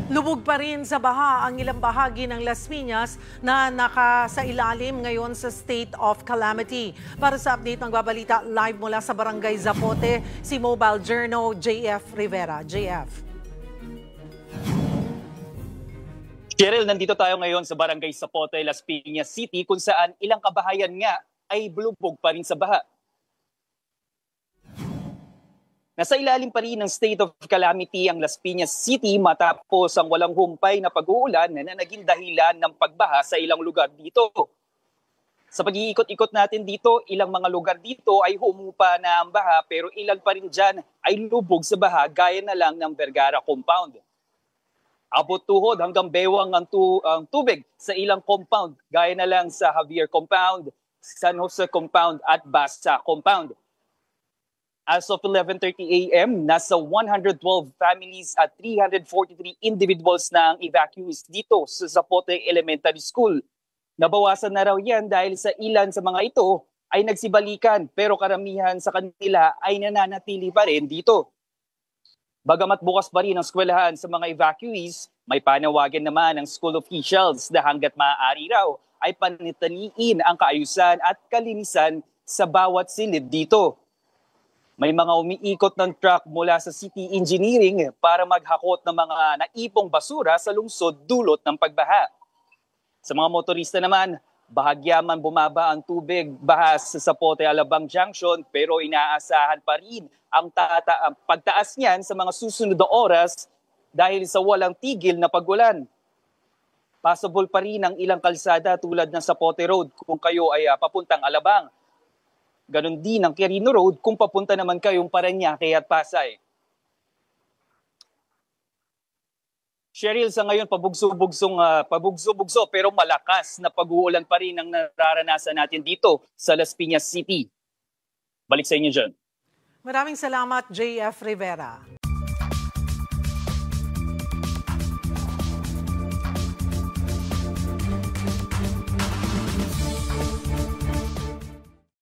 Lubog pa rin sa baha ang ilang bahagi ng Las Piñas na nakasailalim ngayon sa state of calamity. Para sa update ng babalita live mula sa Barangay Zapote, si Mobile Journal JF Rivera. JF. Cheryl, nandito tayo ngayon sa Barangay Zapote, Las Piñas City kung saan ilang kabahayan nga ay lubog pa rin sa baha. Nasa ilalim pa rin ng state of calamity ang Las Piñas City matapos ang walang humpay na pag-uulan na naging dahilan ng pagbaha sa ilang lugar dito. Sa pag-iikot-ikot natin dito, ilang mga lugar dito ay humupa na ang baha pero ilan pa rin dyan ay lubog sa baha gaya na lang ng Vergara Compound. Abot tuhod hanggang bewang ang tubig sa ilang compound gaya na lang sa Javier Compound, San Jose Compound at Basta Compound. As of 11:30 a.m., nasa 112 families at 343 individuals na ang evacuees dito sa Zapote Elementary School. Nabawasan na raw yan dahil sa ilan sa mga ito ay nagsibalikan pero karamihan sa kanila ay nananatili pa rin dito. Bagamat bukas pa rin ang eskwelahan sa mga evacuees, may panawagan naman ng school officials na hanggat maaari raw ay panitiliin ang kaayusan at kalinisan sa bawat silid dito. May mga umiikot ng truck mula sa City Engineering para maghakot ng mga naipong basura sa lungsod dulot ng pagbaha. Sa mga motorista naman, bahagya man bumaba ang tubig bahas sa Zapote Alabang Junction pero inaasahan pa rin ang pagtaas niyan sa mga susunod na oras dahil sa walang tigil na pagulan. Possible pa rin ang ilang kalsada tulad ng Zapote Road kung kayo ay papuntang Alabang. Ganon din ang Quirino Road kung papunta naman kayong Parañaque at Pasay. Cheryl, sa ngayon pabugso-bugso pero malakas na pag-uulan pa rin ang nararanasan natin dito sa Las Piñas City. Balik sa inyo dyan. Maraming salamat, JF Rivera.